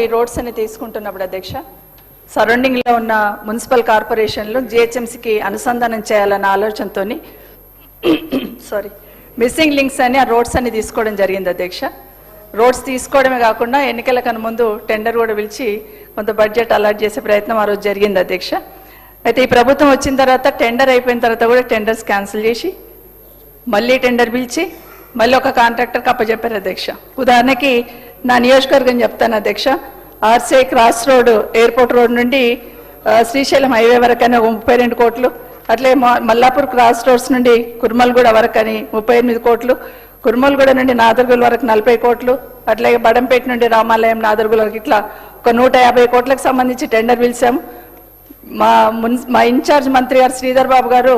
ఈ రోడ్స్ అని తీసుకుంటున్నప్పుడు అధ్యక్ష సరౌండింగ్ లో ఉన్న మున్సిపల్ కార్పొరేషన్లు జిహెచ్ఎంసీకి అనుసంధానం చేయాలన్న ఆలోచనతో మిస్సింగ్ లింక్స్ అని ఆ రోడ్స్ అని తీసుకోవడం జరిగింది అధ్యక్ష. రోడ్స్ తీసుకోవడమే కాకుండా ఎన్నికల కన్నా ముందు టెండర్ కూడా పిలిచి కొంత బడ్జెట్ అలాట్ చేసే ప్రయత్నం ఆ రోజు జరిగింది అధ్యక్ష. అయితే ఈ ప్రభుత్వం వచ్చిన తర్వాత టెండర్ అయిపోయిన తర్వాత కూడా టెండర్స్ క్యాన్సిల్ చేసి మళ్ళీ టెండర్ పిలిచి మళ్ళీ ఒక కాంట్రాక్టర్కి అప్పచెప్పారు అధ్యక్ష. ఉదాహరణకి నా నియోజకవర్గం చెప్తాను అధ్యక్ష. RC cross road airport road నుండి శ్రీశైలం హైవే వరకు అని 32 కోట్లు, అట్లే మల్లాపూర్ క్రాస్ రోడ్స్ నుండి కుర్మల్గూడ వరకు అని 38 కోట్లు, కుర్మల్గూడ నుండి నాదర్గుల్ వరకు 40 కోట్లు, అట్లాగే బడంపేట నుండి రామాలయం నాదర్గుల్ వరకు ఇట్లా ఒక 150 కోట్లకు సంబంధించి టెండర్ పిలిచాము. మా ఇన్ఛార్జ్ మంత్రి గారు శ్రీధర్ బాబు గారు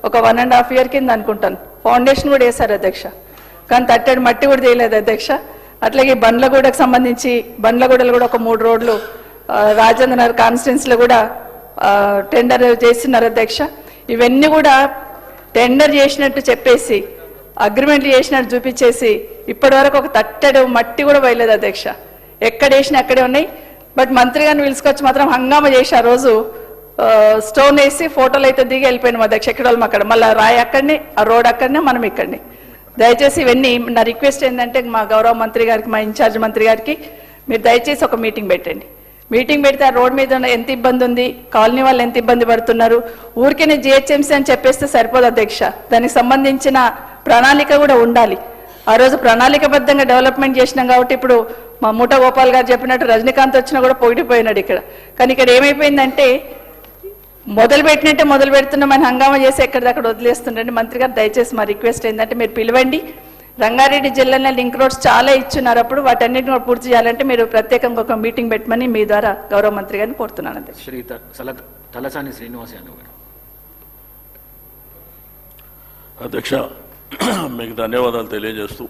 ఒక 1.5 year కింద అనుకుంటాను ఫౌండేషన్ కూడా వేశారు అధ్యక్ష. కానీ తట్టడి మట్టి కూడా తీయలేదు అధ్యక్ష. అట్లాగే బండ్లగూడకు సంబంధించి బండ్లగూడలో కూడా ఒక 3 రోడ్లు రాజేంద్ర నగర్ కాన్స్టిట్యున్సీలో కూడా టెండర్ చేస్తున్నారు అధ్యక్ష. ఇవన్నీ కూడా టెండర్ చేసినట్టు చెప్పేసి అగ్రిమెంట్లు చేసినట్టు చూపించేసి ఇప్పటి వరకు ఒక తట్టడు మట్టి కూడా వేయలేదు అధ్యక్ష. ఎక్కడ వేసినా అక్కడే ఉన్నాయి. బట్ మంత్రి గారిని పిలుచుకొచ్చి మాత్రం హంగామా చేసి ఆ రోజు స్టోన్ వేసి ఫోటోలు అయితే దిగి వెళ్ళిపోయినాం అధ్యక్ష. ఎక్కడ వాళ్ళం అక్కడ, మళ్ళీ రాయి అక్కడనే, ఆ రోడ్ అక్కడనే, మనం ఇక్కడనే. దయచేసి ఇవన్నీ నా రిక్వెస్ట్ ఏంటంటే మా గౌరవ మంత్రి గారికి, మా ఇన్ఛార్జ్ మంత్రి గారికి మీరు దయచేసి ఒక మీటింగ్ పెట్టండి. మీటింగ్ పెడితే ఆ రోడ్ మీద ఎంత ఇబ్బంది ఉంది, కాలనీ వాళ్ళు ఎంత ఇబ్బంది పడుతున్నారు, ఊరికే జిహెచ్ఎంసీ అని చెప్పేస్తే సరిపోదు అధ్యక్ష. దానికి సంబంధించిన ప్రణాళిక కూడా ఉండాలి. ఆ రోజు ప్రణాళికబద్ధంగా డెవలప్మెంట్ చేసినాం కాబట్టి ఇప్పుడు మా మూట గోపాల్ గారు చెప్పినట్టు రజనీకాంత్ వచ్చినా కూడా పొగిడిపోయినాడు ఇక్కడ. కానీ ఇక్కడ ఏమైపోయిందంటే మొదలు పెట్టినట్టే మొదలు పెడుతున్నామని హంగామా చేసి ఎక్కడిదక్కడ వదిలేస్తుండండి. మంత్రి గారు దయచేసి మా రిక్వెస్ట్ ఏంటంటే మీరు పిలవండి. రంగారెడ్డి జిల్లాలో లింక్ రోడ్స్ చాలా ఇచ్చున్నారు. అప్పుడు వాటన్నిటిని కూడా పూర్తి చేయాలంటే మీరు ప్రత్యేకంగా ఒక మీటింగ్ పెట్టమని మీ ద్వారా గౌరవ మంత్రి గారిని కోరుతున్నాను అధ్యక్ష. శ్రీ తలసాని శ్రీనివాస్ యాదవ్ గారు. అధ్యక్ష, మీకు ధన్యవాదాలు తెలియజేస్తూ,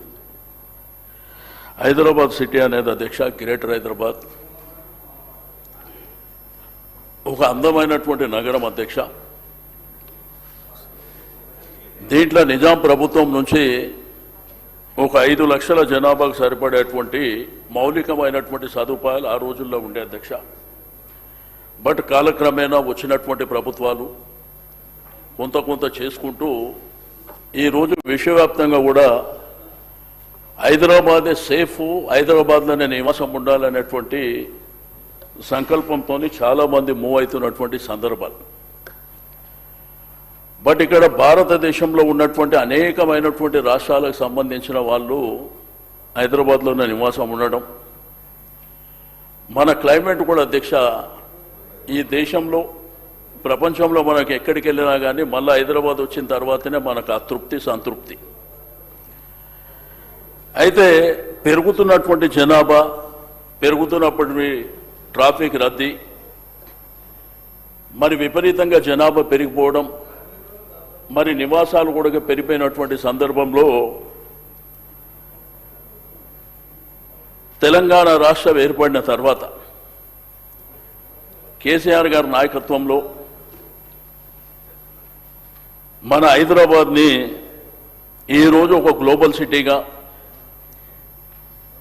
హైదరాబాద్ సిటీ అనేది అధ్యక్ష గ్రేటర్ హైదరాబాద్ ఒక అందమైనటువంటి నగరం అధ్యక్ష. దీంట్లో నిజాం ప్రభుత్వం నుంచి ఒక 5 లక్షల జనాభాకు సరిపడేటువంటి మౌలికమైనటువంటి సదుపాయాలు ఆ రోజుల్లో ఉండే అధ్యక్ష. బట్ కాలక్రమేణా వచ్చినటువంటి ప్రభుత్వాలు కొంత చేసుకుంటూ ఈరోజు విశ్వవ్యాప్తంగా కూడా హైదరాబాదే సేఫ్, హైదరాబాద్లోనే నివాసం ఉండాలనేటువంటి సంకల్పంతో చాలామంది మూవ్ అవుతున్నటువంటి సందర్భాలు. బట్ ఇక్కడ భారతదేశంలో ఉన్నటువంటి అనేకమైనటువంటి రాష్ట్రాలకు సంబంధించిన వాళ్ళు హైదరాబాద్లోనే నివాసం ఉండడం, మన క్లైమేట్ కూడా అధ్యక్ష ఈ దేశంలో ప్రపంచంలో మనకు ఎక్కడికి వెళ్ళినా కానీ మళ్ళీ హైదరాబాద్ వచ్చిన తర్వాతనే మనకు ఆ తృప్తి సంతృప్తి. అయితే పెరుగుతున్నటువంటి జనాభా, పెరుగుతున్నప్పటి ట్రాఫిక్ రద్దీ, మరి విపరీతంగా జనాభా పెరిగిపోవడం, మరి నివాసాలు కూడా పెరిగిపోయినటువంటి సందర్భంలో తెలంగాణ రాష్ట్రం ఏర్పడిన తర్వాత కేసీఆర్ గారి నాయకత్వంలో మన హైదరాబాద్ని ఈరోజు ఒక గ్లోబల్ సిటీగా,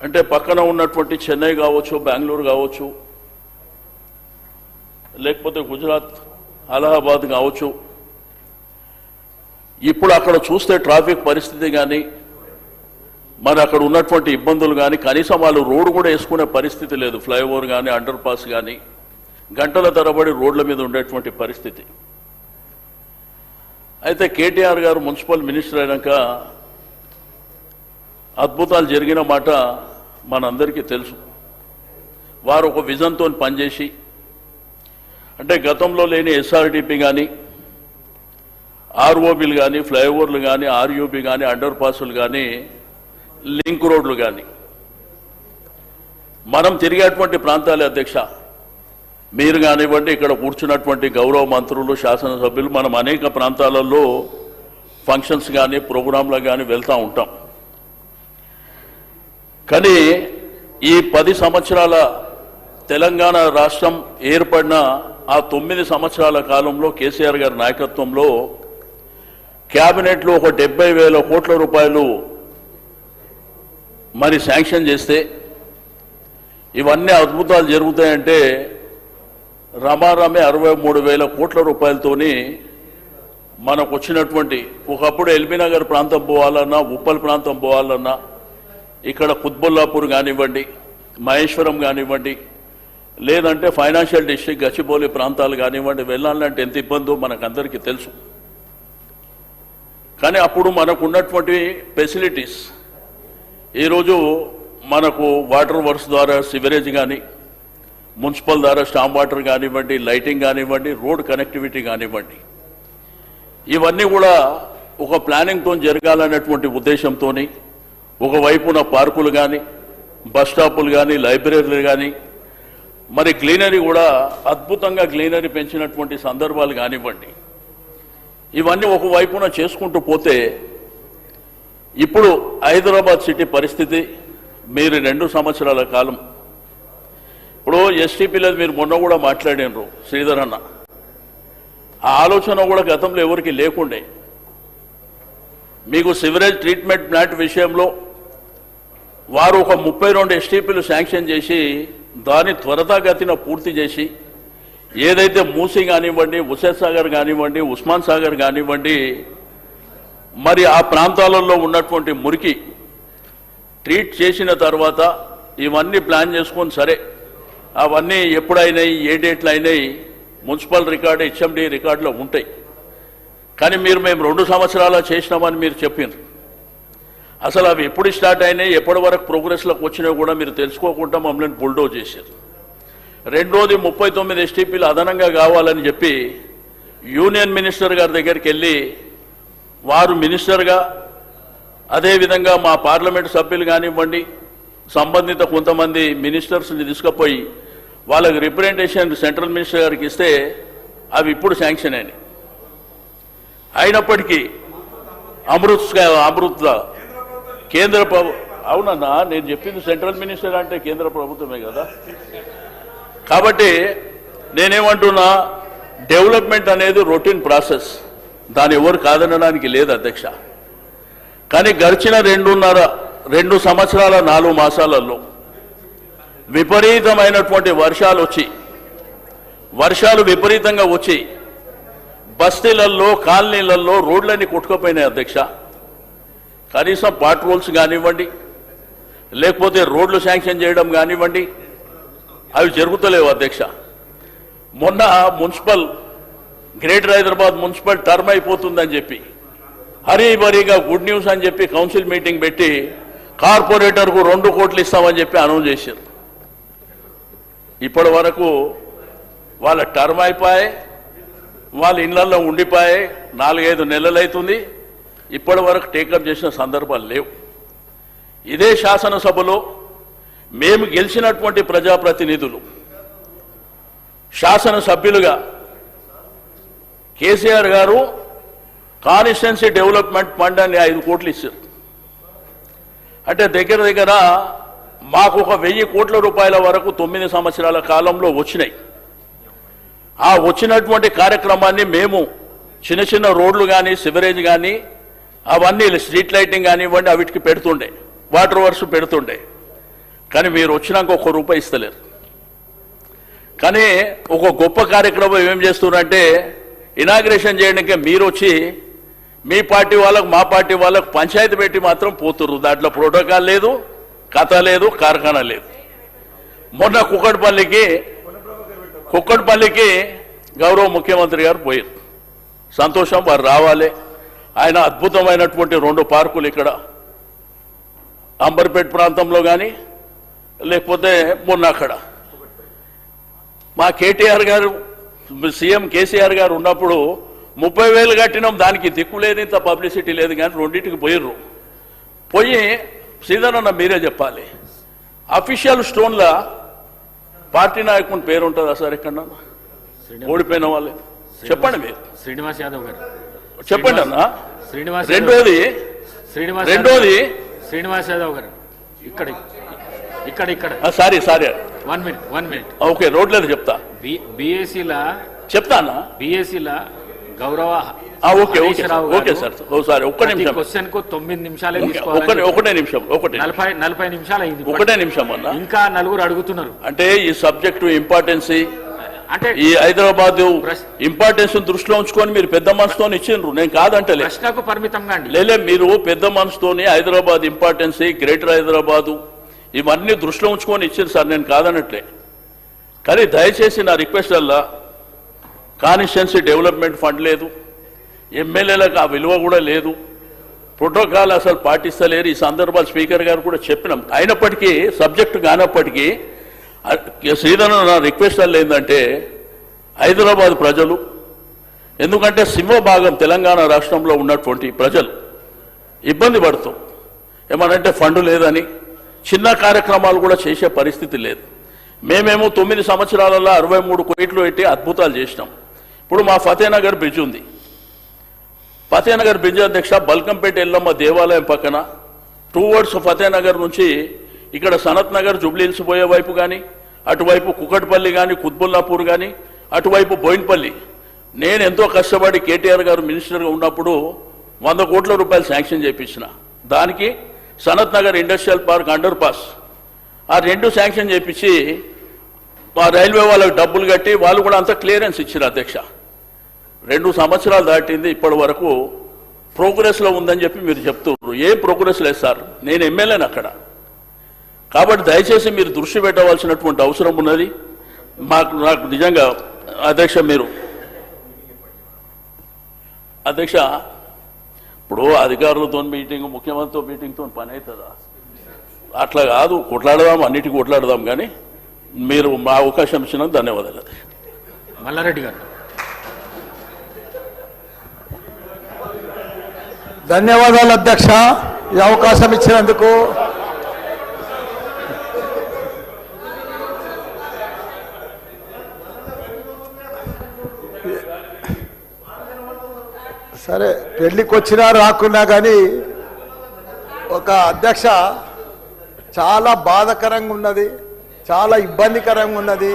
అంటే పక్కన ఉన్నటువంటి చెన్నై కావచ్చు, బెంగళూరు కావచ్చు, లేకపోతే గుజరాత్ అలహాబాద్ కావచ్చు, ఇప్పుడు అక్కడ చూస్తే ట్రాఫిక్ పరిస్థితి కానీ మరి అక్కడ ఉన్నటువంటి ఇబ్బందులు కానీ కనీసం వాళ్ళు రోడ్డు కూడా వేసుకునే పరిస్థితి లేదు. ఫ్లైఓవర్ కానీ అండర్ పాస్ కానీ గంటల తరబడి రోడ్ల మీద ఉండేటువంటి పరిస్థితి. అయితే కేటీఆర్ గారు మున్సిపల్ మినిస్టర్ అయినాక అద్భుతాలు జరిగిన మాట మనందరికీ తెలుసు. వారు ఒక విజన్తో పనిచేసి, అంటే గతంలో లేని ఎస్ఆర్డిపి కానీ, ఆర్ఓబీలు కానీ, ఫ్లైఓవర్లు కానీ, ఆర్యూబీ కానీ, అండర్ పాసులు కానీ, లింక్ రోడ్లు కానీ మనం తిరిగేటువంటి ప్రాంతాలే అధ్యక్ష. మీరు కానివ్వండి, ఇక్కడ కూర్చున్నటువంటి గౌరవ మంత్రులు, శాసనసభ్యులు, మనం అనేక ప్రాంతాలలో ఫంక్షన్స్ కానీ ప్రోగ్రాంలకు కానీ వెళ్తూ ఉంటాం. కానీ ఈ 10 సంవత్సరాల తెలంగాణ రాష్ట్రం ఏర్పడిన ఆ 9 సంవత్సరాల కాలంలో కేసీఆర్ గారి నాయకత్వంలో క్యాబినెట్లో ఒక 70,000 కోట్ల రూపాయలు మరి శాంక్షన్ చేస్తే ఇవన్నీ అద్భుతాలు జరుగుతాయంటే రమారమే 63,000 కోట్ల రూపాయలతోని మనకు వచ్చినటువంటి ఒకప్పుడు ఎల్బీనగర్ ప్రాంతం పోవాలన్నా ఉప్పల్ ప్రాంతం పోవాలన్నా ఇక్కడ కుత్బుల్లాపూర్ కానివ్వండి మహేశ్వరం కానివ్వండి లేదంటే ఫైనాన్షియల్ డిస్ట్రిక్ట్ గచ్చిబౌలి ప్రాంతాలు కానివ్వండి వెళ్ళాలంటే ఎంత ఇబ్బందో మనకందరికీ తెలుసు. కానీ అప్పుడు మనకు ఉన్నటువంటి ఫెసిలిటీస్ ఈరోజు మనకు వాటర్ వర్క్స్ ద్వారా సివరేజ్ కానీ మున్సిపల్ ద్వారా స్టామ్ వాటర్ కానివ్వండి లైటింగ్ కానివ్వండి రోడ్ కనెక్టివిటీ కానివ్వండి ఇవన్నీ కూడా ఒక ప్లానింగ్తో జరగాలనేటువంటి ఉద్దేశంతో ఒకవైపున పార్కులు కానీ బస్ స్టాపులు కానీ లైబ్రరీలు కానీ మరి గ్లీనరీ కూడా అద్భుతంగా గ్లీనరీ పెంచినటువంటి సందర్భాలు కానివ్వండి ఇవన్నీ ఒకవైపున చేసుకుంటూ పోతే ఇప్పుడు హైదరాబాద్ సిటీ పరిస్థితి మీరు 2 సంవత్సరాల కాలం ఇప్పుడు ఎస్టీపీలో మీరు మొన్న కూడా మాట్లాడినారు శ్రీధర్ అన్న ఆ ఆలోచన కూడా గతంలో ఎవరికి లేకుండే. మీకు సివరేజ్ ట్రీట్మెంట్ ప్లాంట్ విషయంలో వారు ఒక 32 ఎస్టీపీలు శాంక్షన్ చేసి దాన్ని త్వరితగతిన పూర్తి చేసి ఏదైతే మూసీ కానివ్వండి హుస్సేన్ సాగర్ కానివ్వండి ఉస్మాన్ సాగర్ కానివ్వండి మరి ఆ ప్రాంతాలలో ఉన్నటువంటి మురికి ట్రీట్ చేసిన తర్వాత ఇవన్నీ ప్లాన్ చేసుకొని సరే అవన్నీ ఎప్పుడైనాయి ఏ డేట్లు అయినాయి మున్సిపల్ రికార్డు హెచ్ఎండి రికార్డులో ఉంటాయి. కానీ మేము 2 సంవత్సరాలు చేసినామని మీరు చెప్పారు. అసలు అవి ఎప్పుడు స్టార్ట్ అయినాయి ఎప్పటి వరకు ప్రోగ్రెస్లోకి వచ్చినా కూడా మీరు తెలుసుకోకుండా మమ్మల్ని బుల్డోజ్ చేశారు. రెండోది 39 ఎస్టీపీలు అదనంగా కావాలని చెప్పి యూనియన్ మినిస్టర్ గారి దగ్గరికి వెళ్ళి వారు మినిస్టర్గా అదేవిధంగా మా పార్లమెంటు సభ్యులు కానివ్వండి సంబంధిత కొంతమంది మినిస్టర్స్ని తీసుకుపోయి వాళ్ళకి రిప్రజెంటేషన్ సెంట్రల్ మినిస్టర్ గారికి ఇస్తే అవి ఇప్పుడు శాంక్షన్ అయినాయి. అయినప్పటికీ అమృత్ కేంద్ర అవునన్నా నేను చెప్పింది సెంట్రల్ మినిస్టర్ అంటే కేంద్ర ప్రభుత్వమే కదా. కాబట్టి నేనేమంటున్నా డెవలప్మెంట్ అనేది రొటీన్ ప్రాసెస్ దాని ఎవరు కాదనడానికి లేదు అధ్యక్ష. కానీ గడిచిన 2 సంవత్సరాల 4 మాసాలలో విపరీతమైనటువంటి వర్షాలు విపరీతంగా వచ్చి బస్తీలలో కాలనీలలో రోడ్లన్నీ కొట్టుకుపోయినాయి అధ్యక్ష. కనీసం పాట్ రోల్స్ కానివ్వండి లేకపోతే రోడ్లు శాంక్షన్ చేయడం కానివ్వండి అవి జరుగుతలేవు అధ్యక్ష. మొన్న municipal greater Hyderabad municipal term అయిపోతుందని చెప్పి హరీబరీగా గుడ్ న్యూస్ అని చెప్పి కౌన్సిల్ మీటింగ్ పెట్టి కార్పొరేటర్కు 2 కోట్లు ఇస్తామని చెప్పి అనౌన్స్ చేశారు. ఇప్పటి వరకు వాళ్ళ టర్మ్ అయిపోయాయి, వాళ్ళ ఇళ్లలో ఉండిపోయాయి, 4-5 నెలలు అవుతుంది. ఇప్పటి వరకు టేకప్ చేసిన సందర్భాలు లేవు. ఇదే శాసనసభలో మేము గెలిచినటువంటి ప్రజాప్రతినిధులు శాసనసభ్యులుగా కేసీఆర్ గారు కాన్స్టిట్యుయెన్సీ డెవలప్మెంట్ ఫండ్ అని 5 కోట్లు ఇచ్చారు. అంటే దగ్గర మాకు ఒక 1000 కోట్ల రూపాయల వరకు 9 సంవత్సరాల కాలంలో వచ్చినాయి. ఆ వచ్చినటువంటి కార్యక్రమాన్ని మేము చిన్న రోడ్లు కానీ సివరేజ్ కానీ అవన్నీ స్ట్రీట్ లైటింగ్ కానివ్వండి అవిటికి పెడుతుండే, వాటర్ వర్క్స్ పెడుతుండే. కానీ మీరు వచ్చినాక 1 రూపాయి ఇస్తలేరు. కానీ ఒక గొప్ప కార్యక్రమం ఏం చేస్తున్నారంటే ఇనాగ్రేషన్ చేయడానికి మీరు వచ్చి మీ పార్టీ వాళ్ళకు మా పార్టీ వాళ్ళకు పంచాయతీ పెట్టి మాత్రం పోతుర్రు. దాంట్లో ప్రోటోకాల్ లేదు, కథ లేదు, కార్ఖానా లేదు. మొన్న కుక్కడపల్లికి గౌరవ ముఖ్యమంత్రి గారు పోయారు. సంతోషం, వారు రావాలి. ఆయన అద్భుతమైనటువంటి 2 పార్కులు ఇక్కడ అంబర్పేట ప్రాంతంలో కానీ లేకపోతే మొన్న అక్కడ మా కేటీఆర్ గారు సీఎం కేసీఆర్ గారు ఉన్నప్పుడు 30,000 కట్టినాం, దానికి దిక్కు లేదు, ఇంత పబ్లిసిటీ లేదు. కానీ 2టికి పోయిర్రు. పోయి శ్రీధరన్న మీరే చెప్పాలి, అఫీషియల్ స్టోన్లా పార్టీ నాయకుని పేరు ఉంటుందా సార్ ఎక్కడన్నా? ఓడిపోయిన వాళ్ళే చెప్పండి. మీరు శ్రీనివాస్ యాదవ్ గారు చెప్పండి అన్న. రెండోది శ్రీనివాస్ యాదవ్ గారు ఇక్కడ సారీ 1 మినిట్ ఓకే రోడ్ లేదు చెప్తా బీఏసీలా చెప్తా అన్న. బీఏసీలా గౌరవ okay okay Harish Rao okay గారు సార్ ఓసారి ఒక్క నిమిషం క్వశ్చన్ కు 9 నిమిషాలే ఒకటే తీసుకోవాలి. నిమిషం ఒకటే 40 నిమిషాలు అయింది. ఒకటే నిమిషం అన్న. ఇంకా నలుగురు అడుగుతున్నారు. అంటే ఈ సబ్జెక్టు ఇంపార్టెన్సీ అంటే ఈ హైదరాబాద్ ఇంపార్టెన్స్ దృష్టిలో ఉంచుకొని మీరు పెద్ద మనసుతో ఇచ్చిండ్రు, నేను కాదంటలే. ప్రశ్నకు పరిమితంగా అండి. లేలే, మీరు పెద్ద మనసుతోని హైదరాబాద్ ఇంపార్టెన్సీ, గ్రేటర్ హైదరాబాదు ఇవన్నీ దృష్టిలో ఉంచుకొని ఇచ్చారు సార్, నేను కాదనట్లే. కానీ దయచేసి నా రిక్వెస్ట్ వల్ల కాన్స్టిట్యున్సీ డెవలప్మెంట్ ఫండ్ లేదు, ఎమ్మెల్యేలకు ఆ విలువ కూడా లేదు, ప్రోటోకాల్ అసలు పాటిస్తలేరు. ఈ సందర్భాలు స్పీకర్ గారు కూడా చెప్పినాం. అయినప్పటికీ సబ్జెక్టు కానప్పటికీ శ్రీధర్ నా రిక్వెస్ట్ వల్ల ఏంటంటే హైదరాబాద్ ప్రజలు, ఎందుకంటే సింహభాగం తెలంగాణ రాష్ట్రంలో ఉన్నటువంటి ప్రజలు ఇబ్బంది పడుతూ ఏమనంటే ఫండ్ లేదని చిన్న కార్యక్రమాలు కూడా చేసే పరిస్థితి లేదు. మేమేమో 9 సంవత్సరాలలో 63 కోట్లు పెట్టి అద్భుతాలు చేసినాం. ఇప్పుడు మా ఫతేనగర్ బ్రిడ్జ్ ఉంది. ఫతేనగర్ బ్రిడ్జ్ అధ్యక్ష బల్కంపేట ఎల్లమ్మ దేవాలయం పక్కన టువర్డ్స్ ఫతేనగర్ నుంచి ఇక్కడ సనత్ నగర్ జుబ్లీహిల్స్ పోయే వైపు కానీ, అటువైపు కుకట్పల్లి కానీ, కుత్బుల్లాపూర్ కానీ, అటువైపు బోయిన్పల్లి, నేను ఎంతో కష్టపడి కేటీఆర్ గారు మినిస్టర్గా ఉన్నప్పుడు 100 కోట్ల రూపాయలు శాంక్షన్ చేయించిన. దానికి Sanath Nagar industrial park under pass ఆ 2 శాంక్షన్ చేయించి మా రైల్వే వాళ్ళకి డబ్బులు కట్టి వాళ్ళు కూడా అంతా క్లియరెన్స్ ఇచ్చారు అధ్యక్ష. 2 సంవత్సరాలు దాటింది, ఇప్పటి వరకు ప్రోగ్రెస్లో ఉందని చెప్పి మీరు చెప్తున్నారు. ఏం ప్రోగ్రెస్ లేదు సార్, నేను ఎమ్మెల్యేని అక్కడ. కాబట్టి దయచేసి మీరు దృష్టి పెట్టవలసినటువంటి అవసరం ఉన్నది. నాకు నిజంగా అధ్యక్ష మీరు అధ్యక్ష ఇప్పుడు అధికారులతో మీటింగ్, ముఖ్యమంత్రితో మీటింగ్తో పని అవుతుందా? అట్లా కాదు, కొట్లాడదాం, అన్నిటికీ కొట్లాడదాం. కానీ మీరు మా అవకాశం ఇచ్చినందుకు ధన్యవాదాలు. మల్లారెడ్డి గారు. ధన్యవాదాలు అధ్యక్ష, ఈ అవకాశం ఇచ్చినందుకు. సరే, పెళ్లికి వచ్చినా రాకున్నా కానీ ఒక అధ్యక్ష చాలా బాధాకరంగా ఉన్నది, చాలా ఇబ్బందికరంగా ఉన్నది.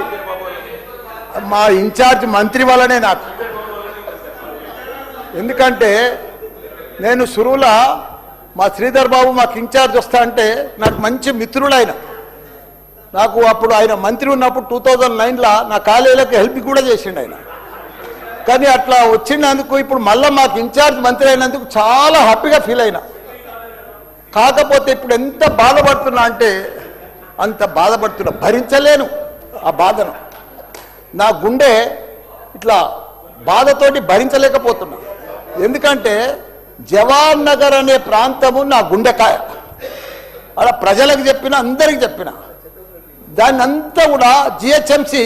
మా ఇన్ఛార్జ్ మంత్రి వల్లనే నాకు. ఎందుకంటే నేను సురువుల మా శ్రీధర్ బాబు మాకు ఇన్ఛార్జ్ వస్తా అంటే నాకు మంచి మిత్రుడు ఆయన. నాకు అప్పుడు ఆయన మంత్రి ఉన్నప్పుడు 2009లో నా కాలేజీలకు హెల్ప్ కూడా చేసిండు ఆయన. కానీ అట్లా వచ్చినందుకు ఇప్పుడు మళ్ళీ మాకు ఇన్ఛార్జ్ మంత్రి అయినందుకు చాలా హ్యాపీగా ఫీల్ అయినా. కాకపోతే ఇప్పుడు ఎంత బాధపడుతున్నా అంటే అంత బాధపడుతున్నా, భరించలేను ఆ బాధను. నా గుండె ఇట్లా బాధతోటి భరించలేకపోతున్నా. ఎందుకంటే జవాన్ నగర్ అనే ప్రాంతము నా గుండెకాయ. అలా ప్రజలకు చెప్పిన, అందరికి చెప్పిన, దాన్ని అంతా కూడా జిహెచ్ఎంసి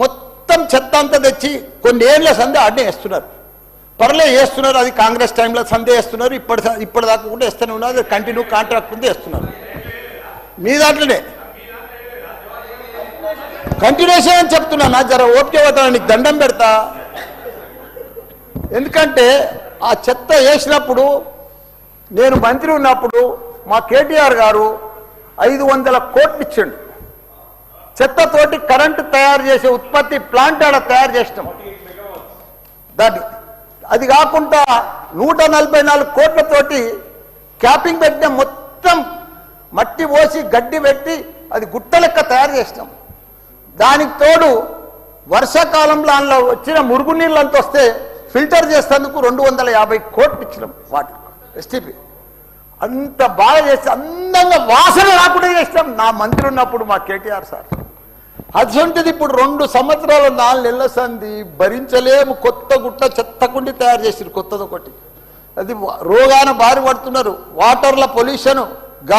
మొత్తం చెత్త అంతా తెచ్చి కొన్ని ఏళ్ళ సందే ఆడనే వేస్తున్నారు. పర్లే వేస్తున్నారు, అది కాంగ్రెస్ టైంలో సందే వేస్తున్నారు, ఇప్పటిదాకా కూడా వేస్తూనే ఉన్నారు. అది కంటిన్యూ కాంట్రాక్ట్ ఉంది వేస్తున్నారు. మీ దాంట్లోనే కంటిన్యూషన్ అని చెప్తున్నా. నా జర ఓపిక అవుతా, నీకు దండం పెడతా. ఎందుకంటే ఆ చెత్త వేసినప్పుడు నేను మంత్రి ఉన్నప్పుడు మా కేటీఆర్ గారు 500 కోట్లు ఇచ్చిండు. చెత్తతోటి కరెంటు తయారు చేసే ఉత్పత్తి ప్లాంట్ ఆడ తయారు చేసినాం. దాన్ని అది కాకుండా 144 కోట్లతోటి క్యాపింగ్ పెట్టిన, మొత్తం మట్టి పోసి గడ్డి పెట్టి అది గుట్ట లెక్క తయారు చేసినాం. దానికి తోడు వర్షాకాలంలో అందులో వచ్చిన మురుగునీళ్ళు అంత వస్తే ఫిల్టర్ చేసేందుకు 250 కోట్లు ఇచ్చినాం వాటర్ ఎస్టీపీ. అంత బాగా చేస్తే అందంగా వాసన రాకుండా చేసినాం నా మంత్రి ఉన్నప్పుడు మా కేటీఆర్ సార్. అటువంటిది ఇప్పుడు 2 సంవత్సరాలు 4 నెలల సంది భరించలేము. కొత్త గుట్ట చెత్తకుండి తయారు చేసిరు, కొత్తది ఒకటి. అది రోగాన బారి పడుతున్నారు. వాటర్ల పొల్యూషన్,